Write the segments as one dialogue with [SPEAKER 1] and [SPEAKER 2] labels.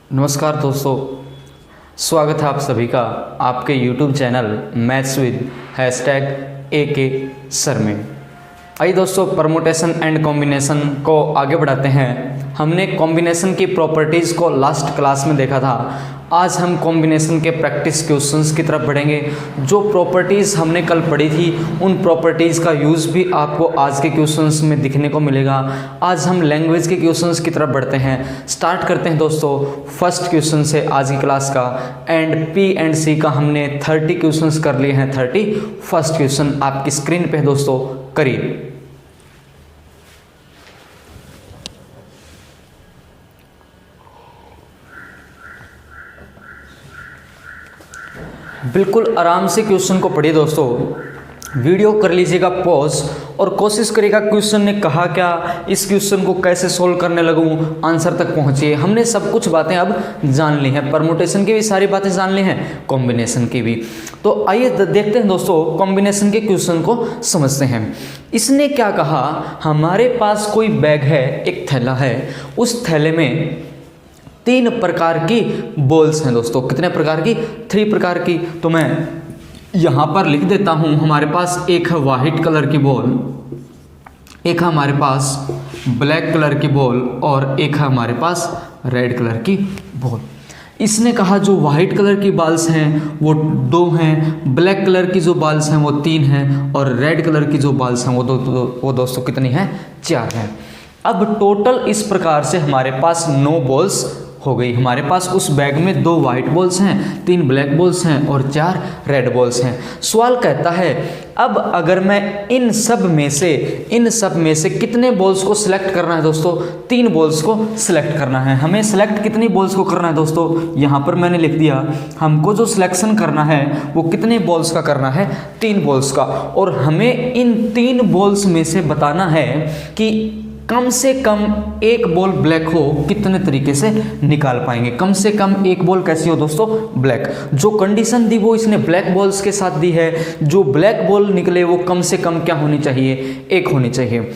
[SPEAKER 1] नमस्कार दोस्तों, स्वागत है आप सभी का आपके YouTube channel maths with #AK sir में। आइए दोस्तों, परमुटेशन एंड कॉम्बिनेशन को आगे बढ़ाते हैं। हमने कॉम्बिनेशन की प्रॉपर्टीज़ को लास्ट क्लास में देखा था। आज हम कॉम्बिनेशन के प्रैक्टिस क्वेश्चंस की तरफ बढ़ेंगे। जो प्रॉपर्टीज़ हमने कल पढ़ी थी उन प्रॉपर्टीज़ का यूज़ भी आपको आज के क्वेश्चंस में दिखने को मिलेगा। आज हम लैंग्वेज के क्वेश्चंस की तरफ बढ़ते हैं। स्टार्ट करते हैं दोस्तों फर्स्ट क्वेश्चन से आज की क्लास का। एंड पी एंड सी का हमने 30 क्वेश्चंस कर लिए हैं। 31st क्वेश्चन आपकी स्क्रीन पे है दोस्तों, करिए। बिल्कुल आराम से क्वेश्चन को पढ़िए दोस्तों। वीडियो कर लीजिएगा पॉज और कोशिश करिएगा क्वेश्चन ने कहा क्या, इस क्वेश्चन को कैसे सोल्व करने लगूं, आंसर तक पहुंचिए। हमने सब कुछ बातें अब जान ली हैं, परमुटेशन की भी सारी बातें जान ली हैं, कॉम्बिनेशन की भी। तो आइए देखते हैं दोस्तों, कॉम्बिनेशन के क्वेश्चन को समझते हैं। इसने क्या कहा, हमारे पास कोई बैग है, एक थैला है, उस थैले में 3 प्रकार की बॉल्स हैं दोस्तों। कितने प्रकार की? 3 प्रकार की। तो मैं यहाँ पर लिख देता हूँ। हमारे पास एक है वाइट कलर की बॉल, एक है हमारे पास ब्लैक कलर की बॉल और एक है हमारे पास रेड कलर की बॉल। इसने कहा जो वाइट कलर की बॉल्स हैं वो 2 हैं, ब्लैक कलर की जो बॉल्स हैं वो 3 हैं और रेड कलर की जो बॉल्स हैं वो दोस्तों कितनी हैं? 4 हैं। अब टोटल इस प्रकार से हमारे पास 9 बॉल्स हो गई। हमारे पास उस बैग में 2 वाइट बॉल्स हैं, 3 ब्लैक बॉल्स हैं और 4 रेड बॉल्स हैं। सवाल कहता है अब अगर मैं इन सब में से कितने बॉल्स को सिलेक्ट करना है दोस्तों? 3 बॉल्स को सिलेक्ट करना है। हमें सिलेक्ट कितनी बॉल्स को करना है दोस्तों? यहाँ पर मैंने लिख दिया, हमको जो सिलेक्शन करना है वो कितने बॉल्स का करना है? 3 बॉल्स का। और हमें इन 3 बॉल्स में से बताना है कि कम से कम एक बॉल ब्लैक हो, कितने तरीके से निकाल पाएंगे। कम से कम एक बॉल कैसी हो दोस्तों? ब्लैक। जो कंडीशन दी वो इसने ब्लैक बॉल्स के साथ दी है। जो ब्लैक बॉल निकले वो कम से कम क्या होनी चाहिए? एक होनी चाहिए।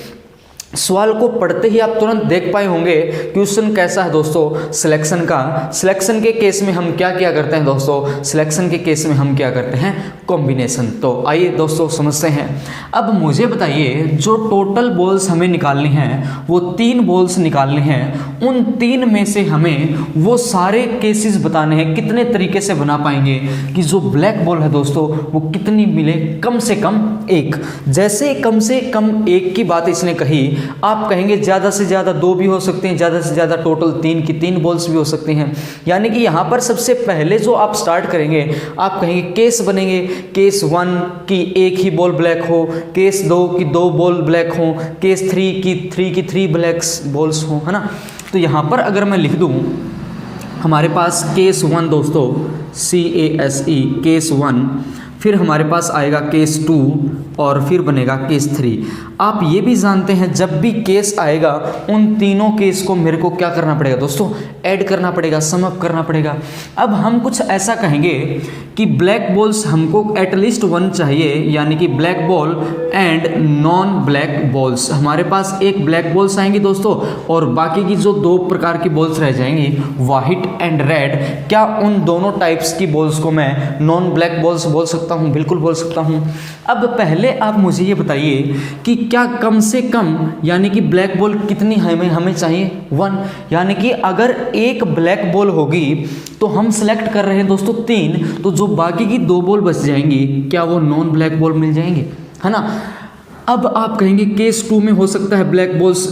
[SPEAKER 1] सवाल को पढ़ते ही आप तुरंत देख पाए होंगे क्वेश्चन कैसा है दोस्तों सिलेक्शन का। सिलेक्शन के केस में हम क्या किया करते हैं दोस्तों? सिलेक्शन के केस में हम क्या करते हैं? कॉम्बिनेशन। तो आइए दोस्तों समझते हैं। अब मुझे बताइए, जो टोटल बॉल्स हमें निकालनी हैं वो 3 बॉल्स निकालनी हैं। उन 3 में से हमें वो सारे केसेस बताने हैं। कितने तरीके से बना पाएंगे कि जो ब्लैक बॉल है दोस्तों वो कितनी मिले? कम से कम एक। जैसे कम से कम एक की बात इसने कही, आप कहेंगे ज़्यादा से ज़्यादा 2 भी हो सकते हैं, ज़्यादा से ज़्यादा टोटल 3 की 3 बॉल्स भी हो सकती हैं। यानी कि यहाँ पर सबसे पहले जो आप स्टार्ट करेंगे, आप कहेंगे केस बनेंगे। केस 1 की एक ही बॉल ब्लैक हो, केस 2 की 2 बॉल ब्लैक हो, केस 3 की 3 ब्लैक बॉल्स हो, है ना। तो यहाँ पर अगर मैं लिख दूँ हमारे पास केस 1 दोस्तों, CASE केस 1, फिर हमारे पास आएगा केस 2 और फिर बनेगा केस 3। आप ये भी जानते हैं जब भी केस आएगा उन तीनों केस को मेरे को क्या करना पड़ेगा दोस्तों? ऐड करना पड़ेगा, सम अप करना पड़ेगा। अब हम कुछ ऐसा कहेंगे कि ब्लैक बॉल्स हमको एटलीस्ट 1 चाहिए, यानी कि black ball and non black balls. हमारे पास एक ब्लैक बॉल्स आएंगी दोस्तों और बाकी की जो 2 प्रकार की बॉल्स रह जाएंगी, वाइट एंड रेड। क्या उन दोनों टाइप्स की बॉल्स को मैं नॉन ब्लैक बॉल्स बोल सकता हूँ? बिल्कुल बोल सकता हूँ। अब पहले आप मुझे ये बताइए कि क्या कम से कम यानी कि ब्लैक बॉल कितनी हमें चाहिए? 1। यानी कि अगर एक ब्लैक बॉल होगी तो हम सेलेक्ट कर रहे हैं दोस्तों 3, तो जो बाकी की 2 बॉल बच जाएंगी क्या वो नॉन ब्लैक बॉल मिल जाएंगे, है ना। अब आप कहेंगे केस 2 में हो सकता है ब्लैक बॉल्स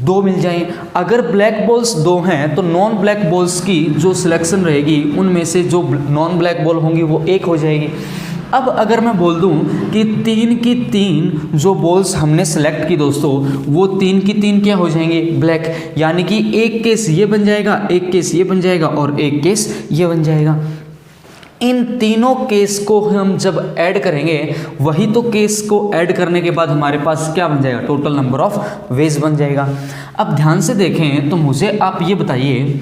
[SPEAKER 1] 2 मिल जाएं। अगर ब्लैक बॉल्स 2 हैं तो नॉन ब्लैक बॉल्स की जो सिलेक्शन रहेगी उनमें से जो नॉन ब्लैक बॉल होंगी वो 1 हो जाएगी। अब अगर मैं बोल दूं कि 3 की 3 जो बॉल्स हमने सेलेक्ट की दोस्तों वो 3 की 3 क्या हो जाएंगे? ब्लैक। यानी कि एक केस ये बन जाएगा, एक केस ये बन जाएगा और एक केस ये बन जाएगा। इन तीनों केस को हम जब ऐड करेंगे, वही तो केस को ऐड करने के बाद हमारे पास क्या बन जाएगा? टोटल नंबर ऑफ वेज बन जाएगा। अब ध्यान से देखें तो मुझे आप ये बताइए,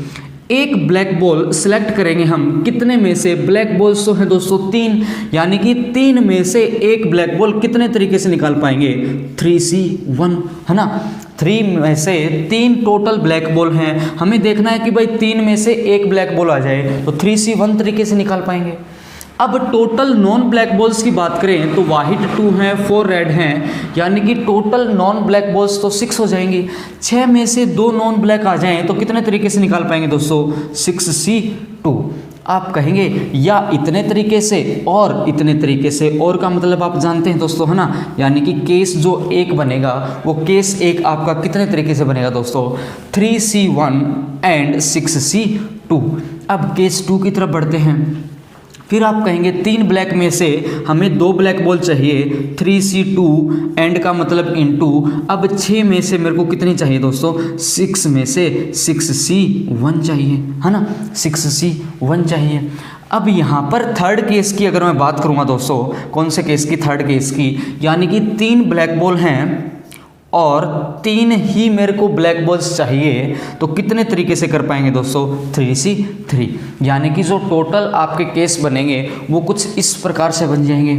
[SPEAKER 1] एक ब्लैक बॉल सिलेक्ट करेंगे हम, कितने में से? ब्लैक बॉल्स तो है दोस्तों 3, यानी कि 3 में से एक ब्लैक बॉल कितने तरीके से निकाल पाएंगे? 3C1, है ना। 3 में से 3 टोटल ब्लैक बॉल हैं, हमें देखना है कि भाई 3 में से एक ब्लैक बॉल आ जाए, तो 3C1 तरीके से निकाल पाएंगे। अब टोटल नॉन ब्लैक बॉल्स की बात करें तो वाइट 2 हैं, 4 रेड हैं, यानी कि टोटल नॉन ब्लैक बॉल्स तो 6 हो जाएंगी। 6 में से 2 नॉन ब्लैक आ जाएं तो कितने तरीके से निकाल पाएंगे दोस्तों? 6C2। आप कहेंगे या इतने तरीके से और इतने तरीके से, और का मतलब आप जानते हैं दोस्तों, है ना। यानी कि केस जो एक बनेगा वो केस एक आपका कितने तरीके से बनेगा दोस्तों? 3C1 and 6C2। अब केस 2 की तरफ बढ़ते हैं। फिर आप कहेंगे 3 ब्लैक में से हमें 2 ब्लैक बॉल चाहिए, 3C2 एंड का मतलब इनटू। अब 6 में से मेरे को कितनी चाहिए दोस्तों? 6 में से 6C1 चाहिए, है ना। 6C1 चाहिए। अब यहाँ पर थर्ड केस की अगर मैं बात करूँगा दोस्तों, कौन से केस की? थर्ड केस की, यानी कि 3 ब्लैक बॉल हैं और 3 ही मेरे को ब्लैक बॉल्स चाहिए, तो कितने तरीके से कर पाएंगे दोस्तों? 3C3। यानी कि जो टोटल आपके केस बनेंगे वो कुछ इस प्रकार से बन जाएंगे।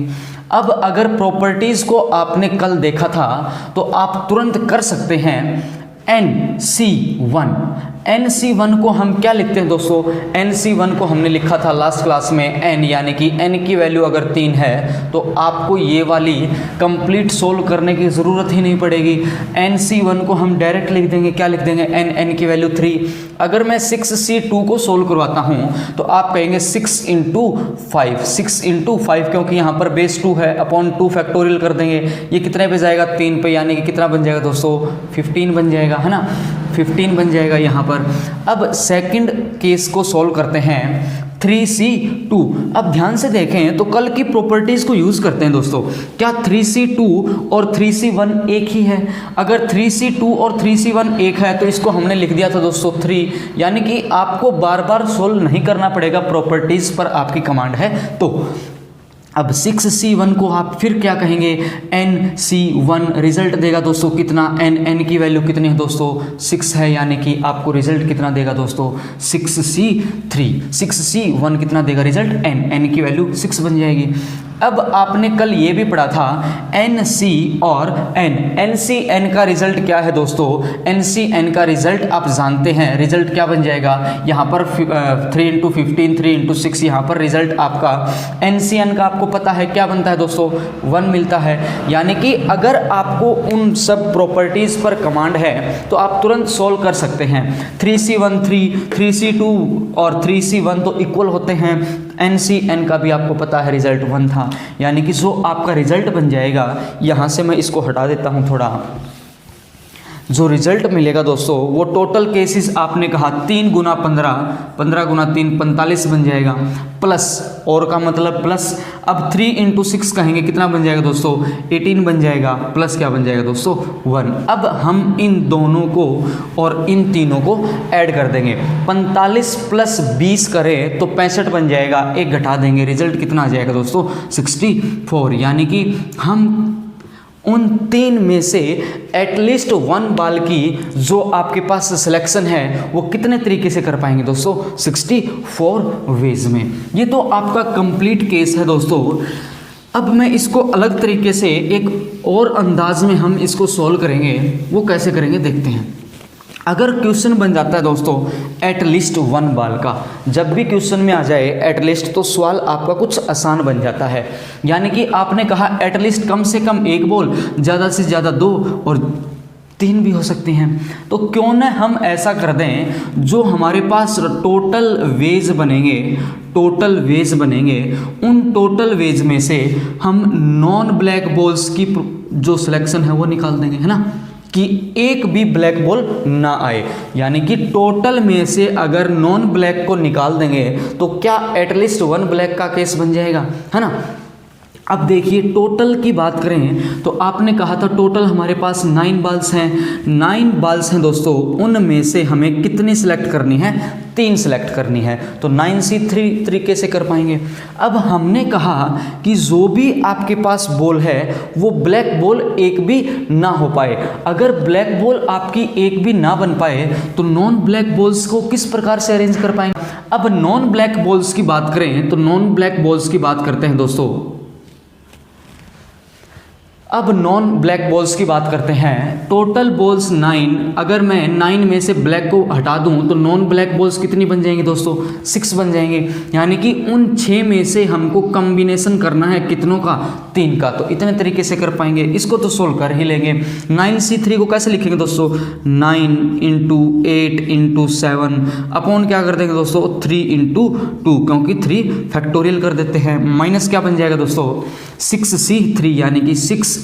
[SPEAKER 1] अब अगर प्रॉपर्टीज़ को आपने कल देखा था तो आप तुरंत कर सकते हैं NC1। NC1 को हम क्या लिखते हैं दोस्तों? NC1 को हमने लिखा था लास्ट क्लास में n, यानी कि n की वैल्यू अगर 3 है तो आपको ये वाली कंप्लीट सोल्व करने की ज़रूरत ही नहीं पड़ेगी। NC1 को हम डायरेक्ट लिख देंगे, क्या लिख देंगे? n की वैल्यू 3। अगर मैं 6C2 को सोल्व करवाता हूँ तो आप कहेंगे 6 × 5, 6 × 5, क्योंकि यहाँ पर बेस 2 है, अपॉन 2 फैक्टोरियल कर देंगे। ये कितने पे जाएगा? 3 पे, यानी कि कितना बन जाएगा दोस्तों? 15 बन जाएगा, है ना। 15 बन जाएगा यहाँ पर। अब सेकंड केस को सॉल्व करते हैं, 3C2। अब ध्यान से देखें तो कल की प्रॉपर्टीज़ को यूज़ करते हैं दोस्तों। क्या 3C2 और 3C1 एक ही है? अगर 3C2 और 3C1 एक है तो इसको हमने लिख दिया था दोस्तों 3, यानी कि आपको बार बार सोल्व नहीं करना पड़ेगा, प्रॉपर्टीज़ पर आपकी कमांड है। तो अब 6C1 को आप फिर क्या कहेंगे? NC1। रिजल्ट देगा दोस्तों कितना? n की वैल्यू कितनी है दोस्तों? 6 है, यानी कि आपको रिजल्ट कितना देगा दोस्तों? 6C3। 6C1 कितना देगा रिजल्ट? n की वैल्यू 6 बन जाएगी। अब आपने कल ये भी पढ़ा था NC और NC का रिजल्ट क्या है दोस्तों? NC का रिजल्ट आप जानते हैं, रिजल्ट क्या बन जाएगा? यहाँ पर 3 × 15, 3 × 6, यहाँ पर रिजल्ट आपका NC का आपको पता है क्या बनता है दोस्तों? 1 मिलता है। यानी कि अगर आपको उन सब प्रॉपर्टीज़ पर कमांड है तो आप तुरंत सोल्व कर सकते हैं। 3C1 3, 3C2 और 3C1 तो इक्वल होते हैं। NC का भी आपको पता है रिजल्ट 1 था, यानी कि जो आपका रिजल्ट बन जाएगा, यहाँ से मैं इसको हटा देता हूँ थोड़ा, जो रिजल्ट मिलेगा दोस्तों वो टोटल केसेस आपने कहा 3 × 15, 15 × 3 45 बन जाएगा, प्लस और का मतलब प्लस। अब 3 × 6 कहेंगे कितना बन जाएगा दोस्तों? 18 बन जाएगा, प्लस क्या बन जाएगा दोस्तों? 1। अब हम इन दोनों को और इन तीनों को ऐड कर देंगे। 45 + 20 करें तो 65 बन जाएगा, एक घटा देंगे, रिजल्ट कितना आ जाएगा दोस्तों? 64। यानी कि हम उन 3 में से एटलीस्ट 1 बाल की जो आपके पास सिलेक्शन है वो कितने तरीके से कर पाएंगे दोस्तों? 64 वेज में। ये तो आपका कंप्लीट केस है दोस्तों। अब मैं इसको अलग तरीके से एक और अंदाज में हम इसको सॉल्व करेंगे, वो कैसे करेंगे देखते हैं। अगर क्वेश्चन बन जाता है दोस्तों एटलीस्ट 1 बाल का, जब भी क्वेश्चन में आ जाए एटलीस्ट तो सवाल आपका कुछ आसान बन जाता है। यानी कि आपने कहा एटलीस्ट कम से कम 1 बॉल, ज़्यादा से ज़्यादा 2 और 3 भी हो सकती हैं। तो क्यों न हम ऐसा कर दें, जो हमारे पास टोटल वेज बनेंगे उन टोटल वेज में से हम नॉन ब्लैक बॉल्स की जो सिलेक्शन है वो निकाल देंगे, है ना, कि एक भी ब्लैक बॉल ना आए। यानी कि टोटल में से अगर नॉन ब्लैक को निकाल देंगे तो क्या एटलीस्ट 1 ब्लैक का केस बन जाएगा, है ना। अब देखिए टोटल की बात करें तो आपने कहा था टोटल हमारे पास 9 बॉल्स हैं, 9 बॉल्स हैं दोस्तों, उनमें से हमें कितनी सिलेक्ट करनी है, 3 सिलेक्ट करनी है। तो 9C 3 तरीके से कर पाएंगे। अब हमने कहा कि जो भी आपके पास बॉल है वो ब्लैक बॉल एक भी ना हो पाए। अगर ब्लैक बॉल आपकी एक भी ना बन पाए तो नॉन ब्लैक बॉल्स को किस प्रकार से अरेंज कर पाएंगे। अब नॉन ब्लैक बॉल्स की बात करें तो नॉन ब्लैक बॉल्स की बात करते हैं दोस्तों। अब नॉन ब्लैक बॉल्स की बात करते हैं। टोटल बॉल्स 9, अगर मैं 9 में से ब्लैक को हटा दूं तो नॉन ब्लैक बॉल्स कितनी बन जाएंगी दोस्तों, 6 बन जाएंगे। यानी कि उन 6 में से हमको कॉम्बिनेशन करना है कितनों का, 3 का। तो इतने तरीके से कर पाएंगे, इसको तो सोल्व कर ही लेंगे। 9C3 को कैसे लिखेंगे दोस्तों, 9 × 8 × 7 अपॉन क्या कर देंगे दोस्तों, 3 × 2, क्योंकि 3 फैक्टोरियल कर देते हैं। माइनस क्या बन जाएगा दोस्तों, 6C3 यानी कि 6 ×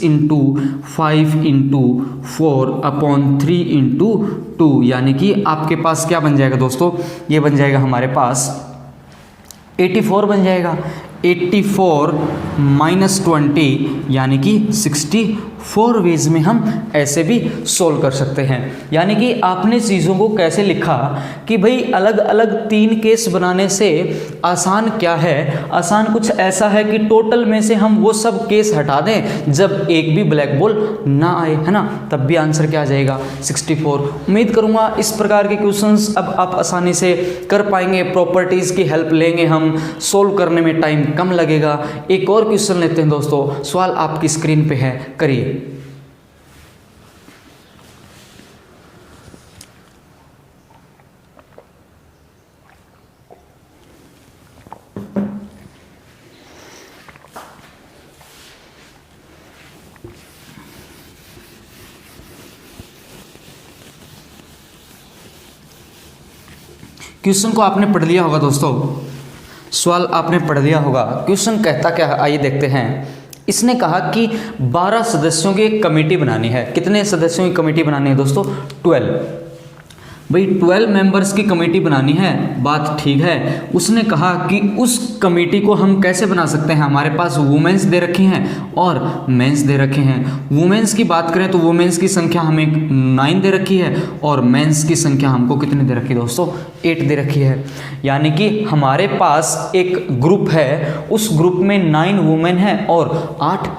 [SPEAKER 1] 5 × 4 अपॉन 3 × 2 यानी कि आपके पास क्या बन जाएगा दोस्तों, ये बन जाएगा हमारे पास 84 बन जाएगा। 84 - 20 यानी कि 64 वेज में हम ऐसे भी सोल्व कर सकते हैं। यानी कि आपने चीज़ों को कैसे लिखा कि भाई अलग अलग 3 केस बनाने से आसान क्या है, आसान कुछ ऐसा है कि टोटल में से हम वो सब केस हटा दें जब एक भी ब्लैक बॉल ना आए, है ना, तब भी आंसर क्या आ जाएगा, 64। उम्मीद करूँगा इस प्रकार के क्वेश्चंस अब आप आसानी से कर पाएंगे। प्रॉपर्टीज़ की हेल्प लेंगे हम, सोल्व करने में टाइम कम लगेगा। एक और क्वेश्चन लेते हैं दोस्तों, सवाल आपकी स्क्रीन पे है, करिए। क्वेश्चन को आपने पढ़ लिया होगा दोस्तों, सवाल आपने पढ़ लिया होगा। क्वेश्चन कहता क्या है, आइए देखते हैं। इसने कहा कि 12 सदस्यों की एक कमेटी बनानी है। कितने सदस्यों की कमेटी बनानी है दोस्तों, 12। भाई 12 मेंबर्स की कमेटी बनानी है, बात ठीक है। उसने कहा कि उस कमेटी को हम कैसे बना सकते हैं। हमारे पास वुमेन्स दे रखी हैं और मेंस दे रखे हैं। वुमेन्स की बात करें तो वुमेन्स की संख्या हमें 9 दे रखी है और मेंस की संख्या हमको कितनी दे रखी है दोस्तों, 8 दे रखी है। यानी कि हमारे पास एक ग्रुप है, उस ग्रुप में 9 वुमेन हैं और 8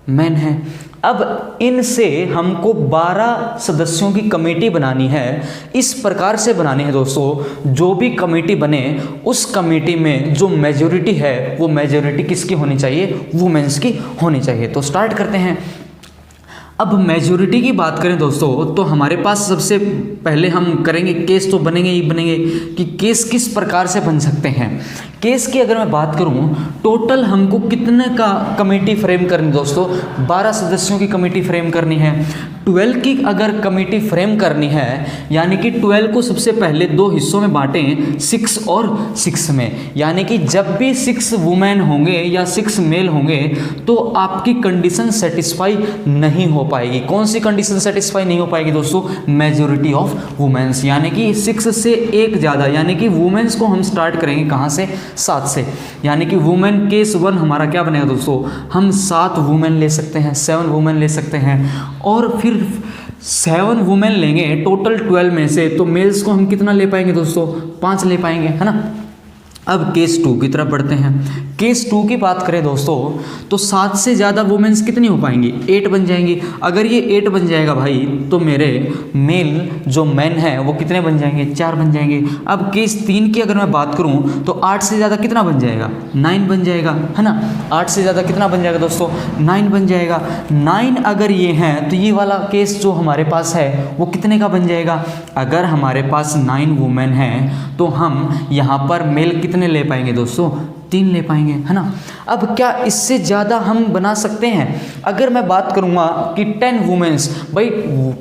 [SPEAKER 1] मेन हैं। अब इनसे हमको 12 सदस्यों की कमेटी बनानी है। इस प्रकार से बनानी है दोस्तों, जो भी कमेटी बने उस कमेटी में जो मेजॉरिटी है वो मेजॉरिटी किसकी होनी चाहिए, वुमेन्स की होनी चाहिए। तो स्टार्ट करते हैं। अब मेजॉरिटी की बात करें दोस्तों तो हमारे पास सबसे पहले हम करेंगे, केस तो बनेंगे ही बनेंगे कि केस किस प्रकार से बन सकते हैं। केस की अगर मैं बात करूं, टोटल हमको कितने का कमेटी फ्रेम करनी दोस्तों, 12 सदस्यों की कमेटी फ्रेम करनी है। 12 की अगर कमेटी फ्रेम करनी है यानी कि 12 को सबसे पहले 2 हिस्सों में बांटें, 6 और 6 में। यानी कि जब भी 6 वुमेन होंगे या 6 मेल होंगे तो आपकी कंडीशन सेटिस्फाई नहीं हो पाएगी। कौन सी कंडीशन सेटिस्फाई नहीं हो पाएगी दोस्तों, मेजॉरिटी ऑफ वुमेन्स। यानी कि 6 से एक ज़्यादा, यानी कि वुमेन्स को हम स्टार्ट करेंगे कहाँ से, 7 से। यानी कि वुमेन केस 1 हमारा क्या बनेगा दोस्तों, हम 7 वुमेन ले सकते हैं, 7 वुमेन ले सकते हैं। और फिर 7 वुमेन लेंगे टोटल 12 में से, तो मेल्स को हम कितना ले पाएंगे दोस्तों, 5 ले पाएंगे, है ना। अब केस 2 की तरफ बढ़ते हैं। केस 2 की बात करें दोस्तों तो 7 से ज़्यादा वुमेन्स कितनी हो पाएंगी, 8 बन जाएंगी। अगर ये 8 बन जाएगा भाई तो मेरे मेल जो मैन हैं वो कितने बन जाएंगे, 4 बन जाएंगे। अब केस 3 की अगर मैं बात करूं तो 8 से ज़्यादा कितना बन जाएगा, 9 बन जाएगा, है ना। 8 से ज़्यादा कितना बन जाएगा दोस्तों, 9 बन जाएगा। 9 अगर ये हैं तो ये वाला केस जो हमारे पास है वो कितने का बन जाएगा। अगर हमारे पास 9 वुमेन हैं तो हम यहाँ पर मेल कितने ले पाएंगे दोस्तों, 3 ले पाएंगे, है ना। अब क्या इससे ज़्यादा हम बना सकते हैं। अगर मैं बात करूँगा कि 10 वुमेन्स, भाई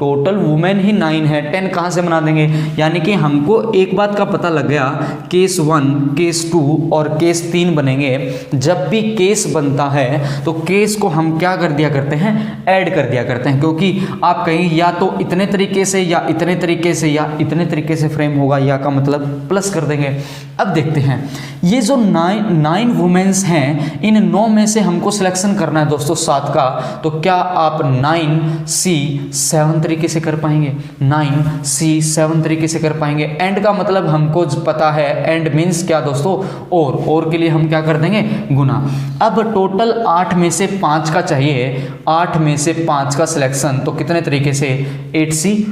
[SPEAKER 1] टोटल वुमेन ही 9 है, 10 कहाँ से बना देंगे। यानी कि हमको एक बात का पता लग गया, केस 1, केस 2 और केस 3 बनेंगे। जब भी केस बनता है तो केस को हम क्या कर दिया करते हैं, ऐड कर दिया करते हैं। क्योंकि आप कहीं या तो इतने तरीके से या इतने तरीके से या इतने तरीके से फ्रेम होगा, या का मतलब प्लस कर देंगे। अब देखते हैं ये जो 9 वुमेन्स हैं, इन 9 में से हमको सिलेक्शन करना है दोस्तों 7 का। तो क्या आप 9C 7 तरीके से कर पाएंगे? 9C 7 तरीके से कर पाएंगे। एंड का मतलब हमको पता है, एंड मीन्स क्या दोस्तों? और के लिए हम क्या कर देंगे? गुना। अब टोटल 8 में से 5 का चाहिए, 8 में से 5 का सिलेक्शन, तो कितने तरीके से? 8C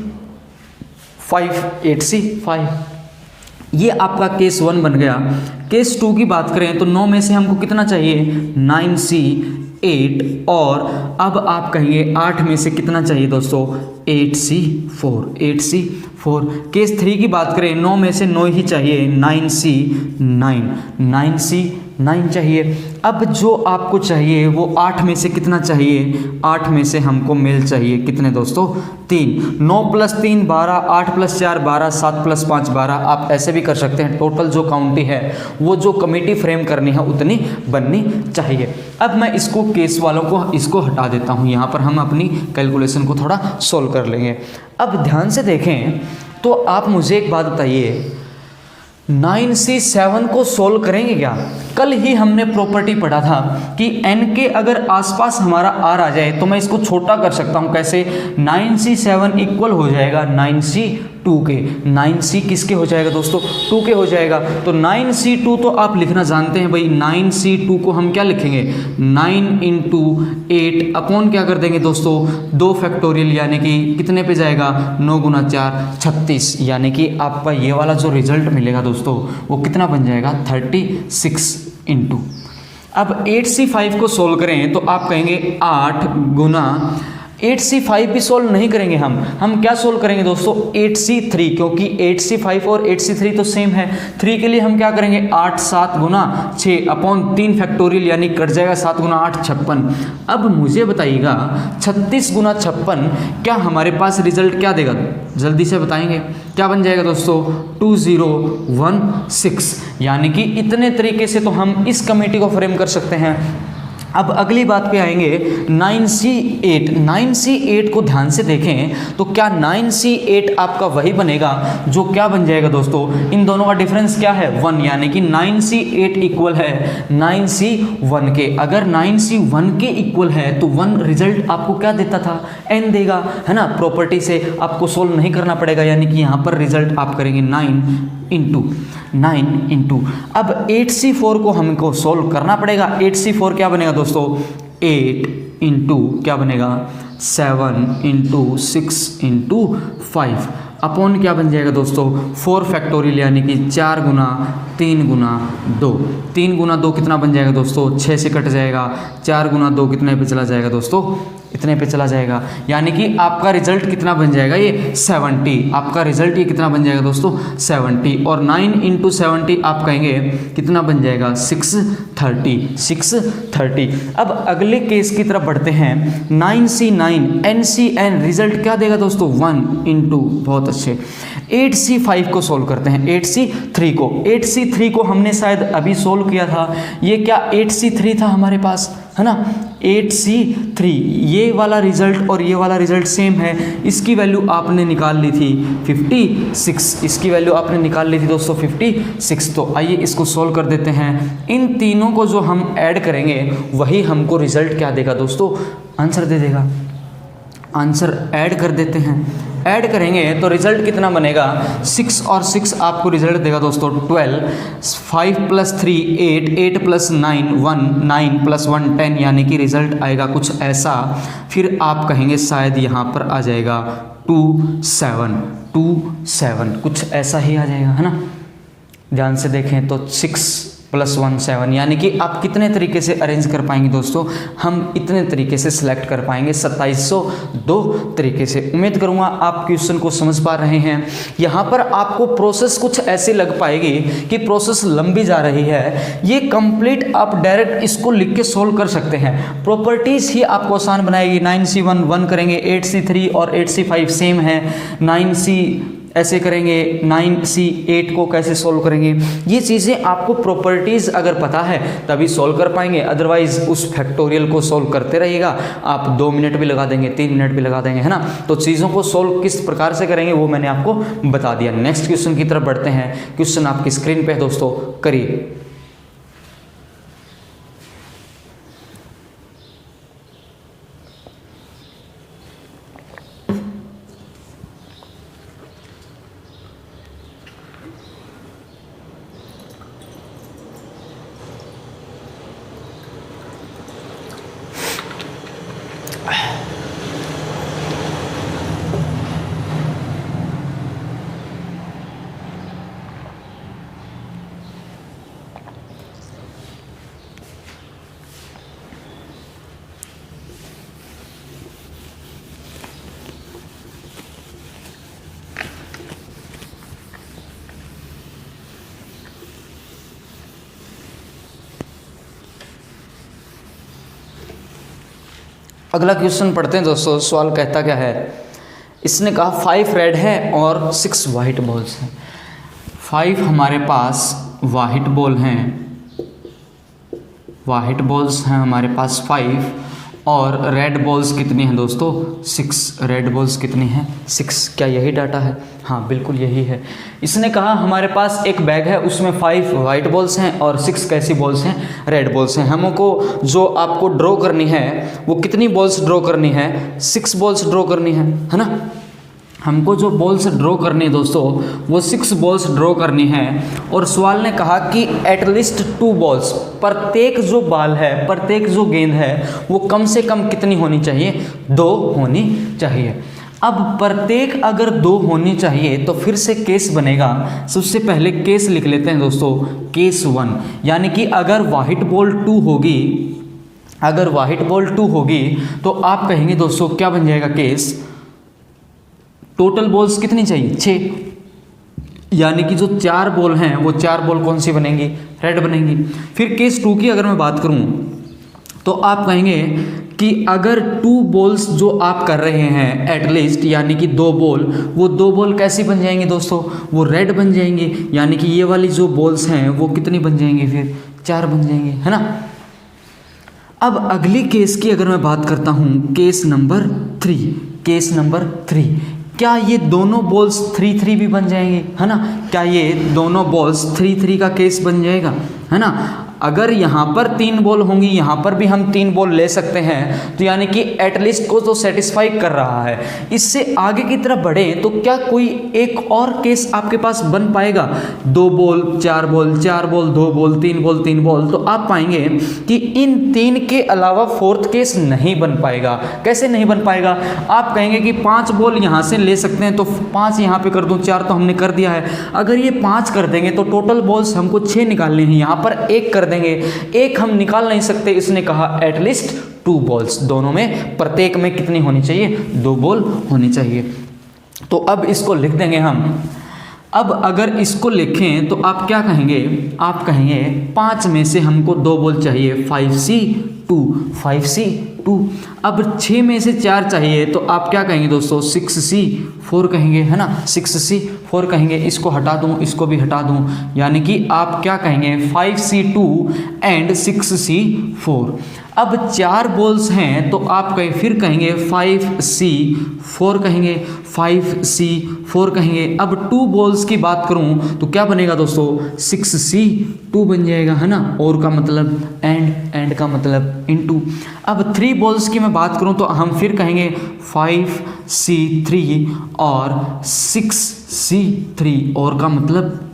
[SPEAKER 1] 5। ये आपका केस 1 बन गया। केस 2 की बात करें तो 9 में से हमको कितना चाहिए? 9C 8, और अब आप कहिए 8 में से कितना चाहिए दोस्तों? 8C 4। केस 3 की बात करें, 9 में से 9 ही चाहिए, 9C 9 चाहिए। अब जो आपको चाहिए वो 8 में से कितना चाहिए? 8 में से हमको मेल चाहिए कितने दोस्तों? 3। 9 + 3 12, 8 + 4 12, 7 + 5 12। आप ऐसे भी कर सकते हैं, टोटल जो काउंटी है वो जो कमेटी फ्रेम करनी है उतनी बननी चाहिए। अब मैं इसको केस वालों को इसको हटा देता हूँ, यहाँ पर हम अपनी कैलकुलेशन को थोड़ा सोल्व कर लेंगे। अब ध्यान से देखें तो आप मुझे एक बात बताइए, 9C 7 को सोल्व करेंगे क्या? कल ही हमने प्रॉपर्टी पढ़ा था कि n के अगर आसपास हमारा r आ जाए तो मैं इसको छोटा कर सकता हूँ। कैसे? 9C 7 इक्वल हो जाएगा 9C 2 के। 9C किसके हो जाएगा दोस्तों? 2 के हो जाएगा। तो 9C 2 तो आप लिखना जानते हैं भाई। 9C 2 को हम क्या लिखेंगे? 9 × 8 अपॉन क्या कर देंगे दोस्तों? 2 फैक्टोरियल, यानी कि कितने पे जाएगा? 9 × 4 36, यानी कि आपका ये वाला जो रिजल्ट मिलेगा दोस्तों वो कितना बन जाएगा? 36 × अब 8C 5 को सोल्व करें तो आप कहेंगे 8 गुना 8C 5 भी सोल्व नहीं करेंगे हम क्या सोल्व करेंगे दोस्तों? 8C 3, क्योंकि 8C 5 और 8C 3 तो सेम है। 3 के लिए हम क्या करेंगे? 8 7 गुना 6 अपॉन 3 फैक्टोरियल, यानी कट जाएगा 7 गुना 8 56। अब मुझे बताइएगा 36 गुना 56 क्या हमारे पास रिजल्ट क्या देगा? जल्दी से बताएंगे क्या बन जाएगा दोस्तों? 2016, यानी कि इतने तरीके से तो हम इस कमेटी को फ्रेम कर सकते हैं। अब अगली बात पे आएंगे 9C 8। 9C 8 को ध्यान से देखें तो क्या 9C 8 आपका वही बनेगा जो क्या बन जाएगा दोस्तों? इन दोनों का डिफरेंस क्या है? 1, यानी कि 9C 8 इक्वल है 9C 1 के। अगर 9C 1 के इक्वल है तो 1 रिजल्ट आपको क्या देता था? n देगा, है ना। प्रॉपर्टी से आपको सोल्व नहीं करना पड़ेगा, यानी कि यहाँ पर रिजल्ट आप करेंगे 9 × अब 8C 4 को हमको सोल्व करना पड़ेगा। 8C 4 क्या बनेगा दोस्तों? 8 × क्या बनेगा? 7 × 6 × 5 अपॉन क्या बन जाएगा दोस्तों? 4 फैक्टोरियल, यानी कि 4 गुना 3 गुना 2। 3 गुना 2 कितना बन जाएगा दोस्तों? 6 से कट जाएगा। 4 गुना 2 कितने पे चला जाएगा दोस्तों? इतने पे चला जाएगा, यानी कि आपका रिजल्ट कितना बन जाएगा? ये 70। आपका रिजल्ट ये कितना बन जाएगा दोस्तों? 70। और 9 × 70 आप कहेंगे कितना बन जाएगा? 630। अब अगले केस की तरफ बढ़ते हैं। 9C 9 NC N रिजल्ट क्या देगा दोस्तों? 1 × बहुत अच्छे। 8C 5 को सोल्व करते हैं। 8C 3 को 8C 3 को हमने शायद अभी सोल्व किया था। ये क्या 8C 3 था हमारे पास, है ना। 8C 3 ये वाला रिजल्ट और ये वाला रिजल्ट सेम है। इसकी वैल्यू आपने निकाल ली थी 56, इसकी वैल्यू आपने निकाल ली थी दोस्तों 56। तो आइए इसको सोल्व कर देते हैं। इन तीनों को जो हम ऐड करेंगे वही हमको रिजल्ट क्या देगा दोस्तों? आंसर दे देगा। आंसर ऐड कर देते हैं। ऐड करेंगे तो रिजल्ट कितना बनेगा? 6 और 6 आपको रिजल्ट देगा दोस्तों 12। 5 + 3 8, 8 + 9 1, 9 + 1 10, यानी कि रिजल्ट आएगा कुछ ऐसा। फिर आप कहेंगे शायद यहाँ पर आ जाएगा 27 कुछ ऐसा ही आ जाएगा, है ना। ध्यान से देखें तो 6 + 1 7, यानी कि आप कितने तरीके से अरेंज कर पाएंगे दोस्तों? हम इतने तरीके से सिलेक्ट कर पाएंगे 2702 तरीके से। उम्मीद करूंगा आप क्वेश्चन को समझ पा रहे हैं। यहाँ पर आपको प्रोसेस कुछ ऐसी लग पाएगी कि प्रोसेस लंबी जा रही है। ये कंप्लीट आप डायरेक्ट इसको लिख के सोल्व कर सकते हैं। प्रॉपर्टीज़ ही आपको आसान बनाएगी। 9C 1 1 करेंगे, 8C 3 और 8C 5 सेम है। 9C ऐसे करेंगे, 9C8 को कैसे सोल्व करेंगे। ये चीज़ें आपको प्रॉपर्टीज़ अगर पता है तभी सोल्व कर पाएंगे, अदरवाइज उस फैक्टोरियल को सोल्व करते रहिएगा, आप 2 मिनट भी लगा देंगे, 3 मिनट भी लगा देंगे, है ना। तो चीज़ों को सोल्व किस प्रकार से करेंगे वो मैंने आपको बता दिया। नेक्स्ट क्वेश्चन की तरफ बढ़ते हैं। क्वेश्चन आपकी स्क्रीन पे है दोस्तों, करिए। अगला क्वेश्चन पढ़ते हैं दोस्तों। सवाल कहता क्या है, इसने कहा 5 रेड है और 6 वाइट बॉल्स हैं। 5 हमारे पास वाइट बॉल हैं, वाइट बॉल्स हैं हमारे पास 5, और रेड बॉल्स कितनी हैं दोस्तों, 6। रेड बॉल्स कितनी हैं, 6। क्या यही डाटा है? हाँ बिल्कुल यही है। इसने कहा हमारे पास एक बैग है, उसमें 5 वाइट बॉल्स हैं और 6 कैसी बॉल्स हैं, रेड बॉल्स हैं। हमको जो आपको ड्रॉ करनी है वो कितनी बॉल्स ड्रॉ करनी है, 6 बॉल्स ड्रॉ करनी है ना। हमको जो बॉल्स ड्रॉ करनी है दोस्तों वो 6 बॉल्स ड्रॉ करनी है। और सवाल ने कहा कि एटलीस्ट 2 बॉल्स, प्रत्येक जो बॉल है, प्रत्येक जो गेंद है वो कम से कम कितनी होनी चाहिए, 2 होनी चाहिए। अब प्रत्येक अगर 2 होनी चाहिए तो फिर से केस बनेगा। सबसे पहले केस लिख लेते हैं दोस्तों, केस 1, यानी कि अगर वाइट बॉल 2 होगी, अगर वाइट बॉल 2 होगी तो आप कहेंगे दोस्तों क्या बन जाएगा केस, टोटल बॉल्स कितनी चाहिए, 6, यानी कि जो 4 बॉल हैं वो 4 बॉल कौन सी बनेंगी, रेड बनेंगी। फिर केस 2 की अगर मैं बात करूं तो आप कहेंगे कि अगर 2 बॉल्स जो आप कर रहे हैं एटलीस्ट, यानी कि 2 बॉल, वो 2 बॉल कैसी बन जाएंगी दोस्तों, वो रेड बन जाएंगी, यानी कि ये वाली जो बॉल्स हैं वो कितनी बन जाएंगी, फिर 4 बन जाएंगी, है ना। अब अगली केस की अगर मैं बात करता हूं, केस नंबर 3, केस नंबर 3, क्या ये दोनों बॉल्स 3-3 भी बन जाएंगी, है ना। क्या ये दोनों बॉल्स 3-3 का केस बन जाएगा, है ना। अगर यहाँ पर 3 बॉल होंगी, यहाँ पर भी हम 3 बॉल ले सकते हैं, तो यानी कि एटलीस्ट को तो सेटिस्फाई कर रहा है। इससे आगे की तरफ बढ़े तो क्या कोई एक और केस आपके पास बन पाएगा, 2 ball 4 ball, 4 ball 2 ball, 3 ball 3 ball, तो आप पाएंगे कि इन 3 के अलावा 4th केस नहीं बन पाएगा। कैसे नहीं बन पाएगा, आप कहेंगे कि 5 बॉल यहाँ से ले सकते हैं तो 5 यहाँ पे कर दूँ, 4 तो हमने कर दिया है। अगर ये 5 कर देंगे तो टोटल बॉल्स हमको 6 निकालने हैं, यहाँ पर 1 कर देंगे, 1 हम निकाल नहीं सकते। इसने कहा एटलीस्ट 2 बॉल्स, दोनों में प्रत्येक में कितनी होनी चाहिए, 2 बॉल होनी चाहिए। तो अब इसको लिख देंगे हम। अब अगर इसको लिखें तो आप क्या कहेंगे, आप कहेंगे 5 में से हमको 2 बॉल चाहिए, 5C2, 5C2। अब 6 में से 4 चाहिए तो आप क्या कहेंगे दोस्तों, 6C4 कहेंगे, है ना, 6C4 कहेंगे। इसको हटा दूं, इसको भी हटा दूं, यानी कि आप क्या कहेंगे 5C2 एंड 6C4। अब 4 बॉल्स हैं तो आप फिर कहेंगे 5C4 कहेंगे, 5C4 कहेंगे। अब 2 बॉल्स की बात करूं तो क्या बनेगा दोस्तों, 6C2 बन जाएगा, है ना। और का मतलब एंड का मतलब इनटू। अब 3 बॉल्स की मैं बात करूं तो हम फिर कहेंगे 5C3 और 6C3, और का मतलब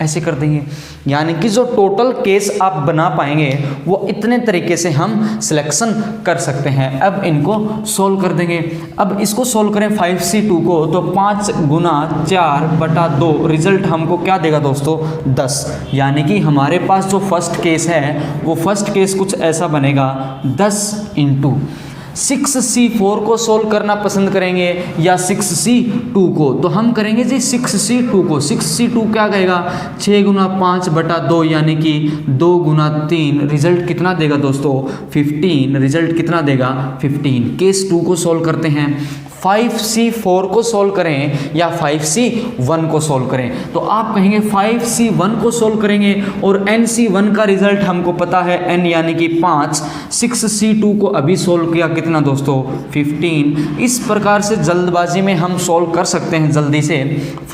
[SPEAKER 1] ऐसे कर देंगे। यानी कि जो टोटल केस आप बना पाएंगे वो इतने तरीके से हम सिलेक्शन कर सकते हैं। अब इनको सोल्व कर देंगे। अब इसको सोल्व करें 5C2 को तो 5 गुना 4/2, रिजल्ट हमको क्या देगा दोस्तों, 10। यानी कि हमारे पास जो फर्स्ट केस है वो फर्स्ट केस कुछ ऐसा बनेगा, 10 × 6C4 को सोल्व करना पसंद करेंगे या 6C2 को? तो हम करेंगे जी 6C2 को। 6C2 क्या कहेगा? 6 गुना 5/2 यानी कि 2 गुना 3, रिजल्ट कितना देगा दोस्तों? 15। रिजल्ट कितना देगा? 15। केस 2 को सोल्व करते हैं। 5C4 को सोल्व करें या 5C1 को सोल्व करें? तो आप कहेंगे 5C1 को सोल्व करेंगे और NC1 का रिजल्ट हमको पता है n यानी कि 5। 6C2 को अभी सोल्व किया, कितना दोस्तों? 15। इस प्रकार से जल्दबाजी में हम सोल्व कर सकते हैं जल्दी से।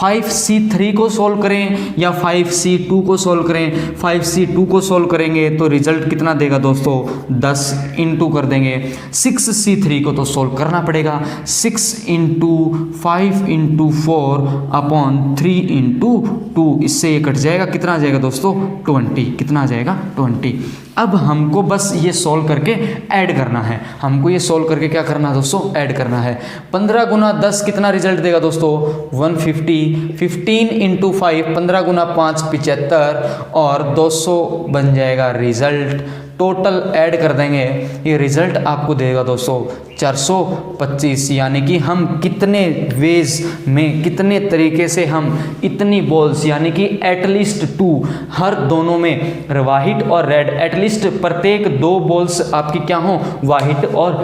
[SPEAKER 1] 5C3 को सोल्व करें या 5C2 को सोल्व करें? 5C2 को सोल्व करेंगे तो रिजल्ट कितना देगा दोस्तों? 10 इंटू कर देंगे। 6C3 को तो सोल्व करना पड़ेगा। 6 इंटू 5 इंटू 4 अपॉन 3 इंटू 2, इससे ये कट जाएगा, कितना आ जाएगा दोस्तों? 20। कितना आ जाएगा? 20। अब हमको बस ये सोल्व करके ऐड करना है। हमको ये सोल्व करके क्या करना है दोस्तों? ऐड करना है। 15 गुना 10 कितना रिजल्ट देगा दोस्तों? 150। 15 इंटू 5, 15 गुना 5 75 और 200 बन जाएगा रिजल्ट। टोटल ऐड कर देंगे, ये रिजल्ट आपको देगा दोस्तों 425। यानी कि हम कितने वेज में, कितने तरीके से हम इतनी बॉल्स यानी कि एटलीस्ट 2 हर दोनों में, वाइट और रेड, एटलीस्ट प्रत्येक 2 बॉल्स आपकी क्या हो? वाइट और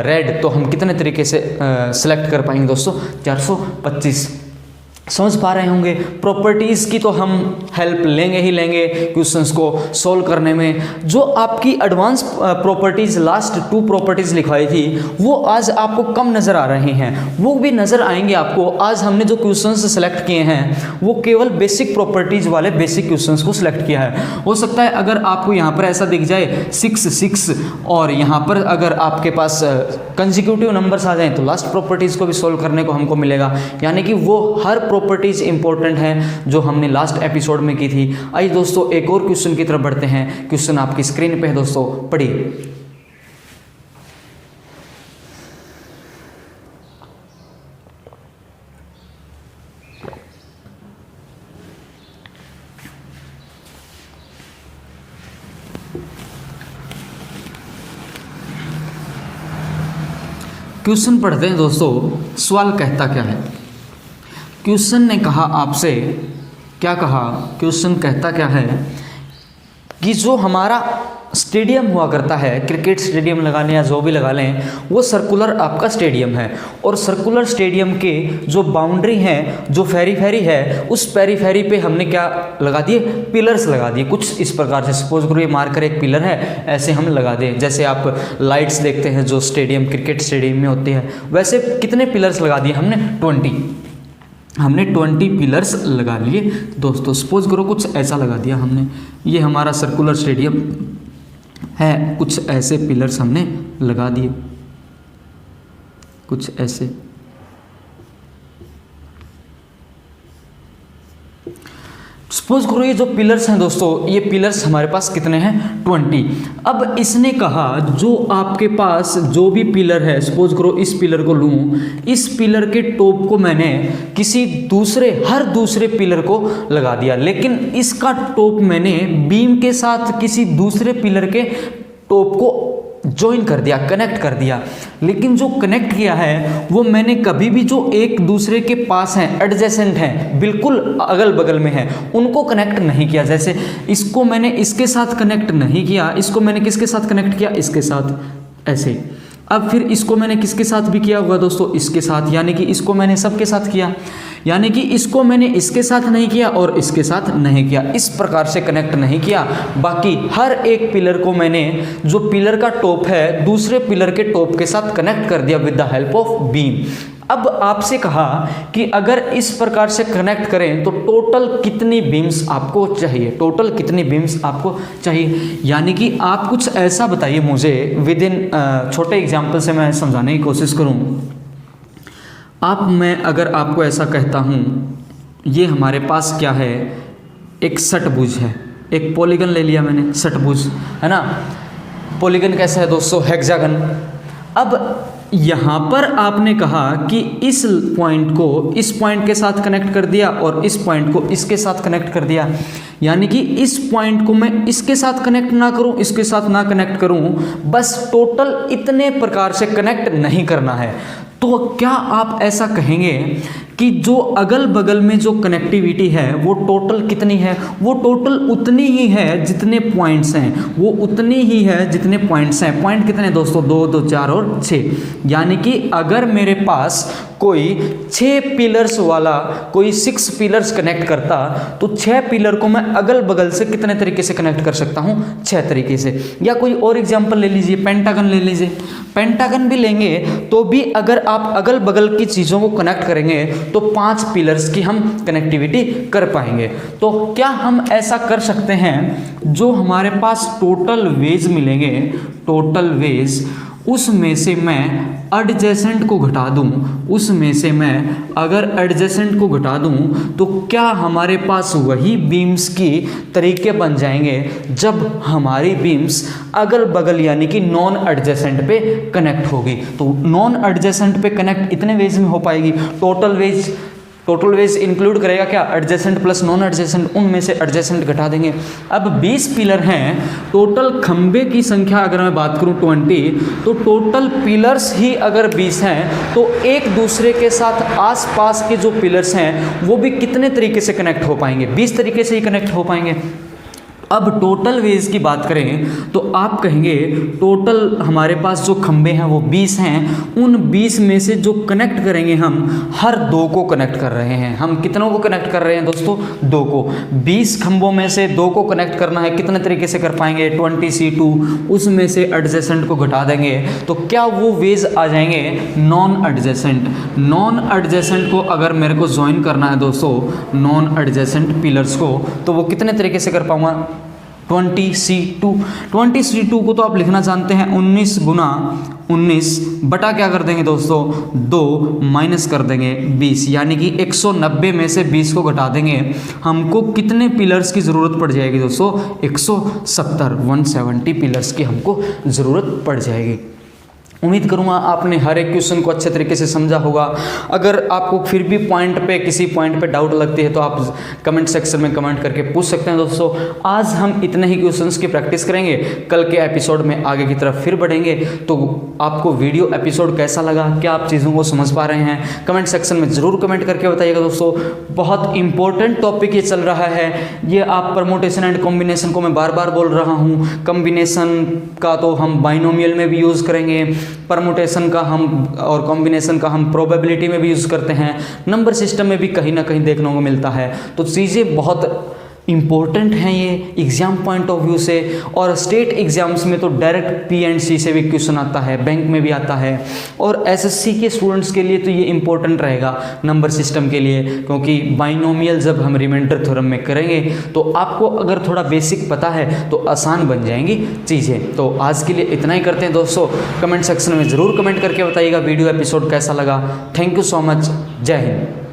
[SPEAKER 1] रेड। तो हम कितने तरीके से सिलेक्ट कर पाएंगे दोस्तों? 425। समझ पा रहे होंगे। प्रॉपर्टीज़ की तो हम हेल्प लेंगे ही लेंगे क्वेश्चंस को सोल्व करने में। जो आपकी एडवांस प्रॉपर्टीज़, लास्ट 2 प्रॉपर्टीज़ लिखवाई थी, वो आज आपको कम नज़र आ रही हैं, वो भी नज़र आएंगे आपको। आज हमने जो क्वेश्चंस सेलेक्ट किए हैं वो केवल बेसिक प्रॉपर्टीज़ वाले बेसिक क्वेश्चंस को सिलेक्ट किया है। हो सकता है अगर आपको यहाँ पर ऐसा दिख जाए 6 6 और यहाँ पर अगर आपके पास कंसेक्यूटिव नंबर्स आ जाएँ तो लास्ट प्रॉपर्टीज़ को भी सोल्व करने को हमको मिलेगा। यानी कि वो हर प्रॉपर्टीज इंपॉर्टेंट हैं जो हमने लास्ट एपिसोड में की थी। आइए दोस्तों एक और क्वेश्चन की तरफ बढ़ते हैं। क्वेश्चन आपकी स्क्रीन पे है दोस्तों, पढ़िए। क्वेश्चन पढ़ते हैं दोस्तों। सवाल कहता क्या है? क्वेश्चन ने कहा आपसे, क्या कहा? क्वेश्चन कहता क्या है कि जो हमारा स्टेडियम हुआ करता है, क्रिकेट स्टेडियम लगा लें या जो भी लगा लें, वो सर्कुलर आपका स्टेडियम है। और सर्कुलर स्टेडियम के जो बाउंड्री हैं, जो फेरी है, उस फेरी पे हमने क्या लगा दिए? पिलर्स लगा दिए। कुछ इस प्रकार से, सपोज करो ये मार्कर एक पिलर है, ऐसे हम लगा दें। जैसे आप लाइट्स देखते हैं जो स्टेडियम, क्रिकेट स्टेडियम में होती है, वैसे कितने पिलर्स लगा दिए हमने? 20। हमने 20 पिलर्स लगा लिए दोस्तों। सपोज करो कुछ ऐसा लगा दिया हमने, ये हमारा सर्कुलर स्टेडियम है, कुछ ऐसे पिलर्स हमने लगा दिए, कुछ ऐसे। सपोज करो ये जो पिलर्स हैं दोस्तों, ये पिलर्स हमारे पास कितने हैं? 20। अब इसने कहा जो आपके पास जो भी पिलर है, सपोज करो इस पिलर को लूँ, इस पिलर के टॉप को मैंने किसी दूसरे, हर दूसरे पिलर को लगा दिया, लेकिन इसका टॉप मैंने बीम के साथ किसी दूसरे पिलर के टॉप को ज्वाइन कर दिया, कनेक्ट कर दिया। लेकिन जो कनेक्ट किया है वो मैंने कभी भी जो एक दूसरे के पास हैं, एडजेसेंट हैं, बिल्कुल अगल बगल में हैं, उनको कनेक्ट नहीं किया। जैसे इसको मैंने इसके साथ कनेक्ट नहीं किया, इसको मैंने किसके साथ कनेक्ट किया? इसके साथ, ऐसे। अब फिर इसको मैंने किसके साथ भी किया होगा दोस्तों? इसके साथ। यानी कि इसको मैंने सबके साथ किया, यानी कि इसको मैंने इसके साथ नहीं किया और इसके साथ नहीं किया, इस प्रकार से कनेक्ट नहीं किया। बाकी हर एक पिलर को मैंने, जो पिलर का टॉप है, दूसरे पिलर के टॉप के साथ कनेक्ट कर दिया with the help of beam. अब आपसे कहा कि अगर इस प्रकार से कनेक्ट करें तो टोटल कितनी बीम्स आपको चाहिए? टोटल कितनी बीम्स आपको चाहिए? यानी कि आप कुछ ऐसा बताइए मुझे, विद इन छोटे एग्जाम्पल से मैं समझाने की कोशिश करूं। मैं अगर आपको ऐसा कहता हूं, ये हमारे पास क्या है? एक षटभुज है, एक पॉलीगन ले लिया मैंने, षटभुज है ना। पॉलीगन कैसा है दोस्तों? हेक्सागन। अब यहाँ पर आपने कहा कि इस पॉइंट को इस पॉइंट के साथ कनेक्ट कर दिया और इस पॉइंट को इसके साथ कनेक्ट कर दिया, यानी कि इस पॉइंट को मैं इसके साथ कनेक्ट ना करूं, इसके साथ ना कनेक्ट करूं, बस टोटल इतने प्रकार से कनेक्ट नहीं करना है। तो क्या आप ऐसा कहेंगे कि जो अगल बगल में जो कनेक्टिविटी है वो टोटल कितनी है? वो टोटल उतनी ही है जितने पॉइंट्स हैं, वो उतनी ही है जितने पॉइंट्स हैं। पॉइंट कितने दोस्तों? 2, 2, 4 और 6। यानी कि अगर मेरे पास कोई 6 पिलर्स वाला कोई 6 पिलर्स कनेक्ट करता, तो 6 पिलर को मैं अगल बगल से कितने तरीके से कनेक्ट कर सकता हूँ? 6 तरीके से। या कोई और एग्जाम्पल ले लीजिए, पेंटागन ले लीजिए। पेंटागन भी लेंगे तो भी अगर आप अगल बगल की चीज़ों को कनेक्ट करेंगे तो 5 पिलर्स की हम कनेक्टिविटी कर पाएंगे। तो क्या हम ऐसा कर सकते हैं, जो हमारे पास टोटल वेज मिलेंगे, टोटल वेज, उसमें से मैं एडजेसेंट को घटा दूं, उसमें से मैं अगर एडजेसेंट को घटा दूं तो क्या हमारे पास वही बीम्स की तरीके बन जाएंगे जब हमारी बीम्स अगल बगल यानी कि नॉन एडजेसेंट पे कनेक्ट होगी? तो नॉन एडजेसेंट पे कनेक्ट इतने वेज में हो पाएगी। टोटल वेज इंक्लूड करेगा क्या? एडजेसेंट प्लस नॉन एडजेसेंट, उनमें से एडजेसेंट घटा देंगे। अब 20 पिलर हैं, टोटल खंबे की संख्या अगर मैं बात करूं 20, तो टोटल पिलर्स ही अगर 20 हैं तो एक दूसरे के साथ आसपास के जो पिलर्स हैं वो भी कितने तरीके से कनेक्ट हो पाएंगे? 20 तरीके से ही कनेक्ट हो पाएंगे। अब टोटल वेज की बात करें तो आप कहेंगे टोटल हमारे पास जो खंबे हैं वो 20 हैं, उन 20 में से जो कनेक्ट करेंगे हम हर 2 को कनेक्ट कर रहे हैं। हम कितनों को कनेक्ट कर रहे हैं दोस्तों? 2 को। 20 खंबों में से 2 को कनेक्ट करना है, कितने तरीके से कर पाएंगे? 20C2, उसमें से एडजेसेंट को घटा देंगे तो क्या वो वेज आ जाएंगे? Non adjacent. नॉन एडजेसेंट को अगर मेरे को ज्वाइन करना है दोस्तों, नॉन एडजेसेंट पिलर्स को, तो वो कितने तरीके से कर पाऊंगा? 20C2। 20C2 को तो आप लिखना जानते हैं 19 गुना 19 बटा क्या कर देंगे दोस्तों? 2 माइनस कर देंगे 20, यानी कि 190 में से 20 को घटा देंगे। हमको कितने पिलर्स की ज़रूरत पड़ जाएगी दोस्तों? 170 पिलर्स की हमको ज़रूरत पड़ जाएगी। उम्मीद करूँगा आपने हर एक क्वेश्चन को अच्छे तरीके से समझा होगा। अगर आपको फिर भी किसी पॉइंट पे डाउट लगती है तो आप कमेंट सेक्शन में कमेंट करके पूछ सकते हैं दोस्तों। आज हम इतने ही क्वेश्चंस की प्रैक्टिस करेंगे, कल के एपिसोड में आगे की तरफ फिर बढ़ेंगे। तो आपको वीडियो एपिसोड कैसा लगा, क्या आप चीज़ों को समझ पा रहे हैं, कमेंट सेक्शन में ज़रूर कमेंट करके बताइएगा दोस्तों। बहुत इंपॉर्टेंट टॉपिक ये चल रहा है, ये आप परमुटेशन एंड कॉम्बिनेशन को मैं बार बार बोल रहा हूँ। कॉम्बिनेशन का तो हम बाइनोमियल में भी यूज़ करेंगे, परमुटेशन का हम और कॉम्बिनेशन का हम प्रोबेबिलिटी में भी यूज़ करते हैं, नंबर सिस्टम में भी कहीं ना कहीं देखने को मिलता है। तो चीज़ें बहुत इम्पोर्टेंट हैं ये एग्ज़ाम पॉइंट ऑफ व्यू से। और स्टेट एग्ज़ाम्स में तो डायरेक्ट P&C से भी क्वेश्चन आता है, बैंक में भी आता है, और SSC के स्टूडेंट्स के लिए तो ये इम्पोर्टेंट रहेगा नंबर सिस्टम के लिए, क्योंकि बाइनोमियल जब हम रिमाइंडर थ्योरम में करेंगे तो आपको अगर थोड़ा बेसिक पता है तो आसान बन जाएंगी चीज़ें। तो आज के लिए इतना ही करते हैं दोस्तों। कमेंट सेक्शन में ज़रूर कमेंट करके बताइएगा वीडियो एपिसोड कैसा लगा। Thank you so much. जय हिंद।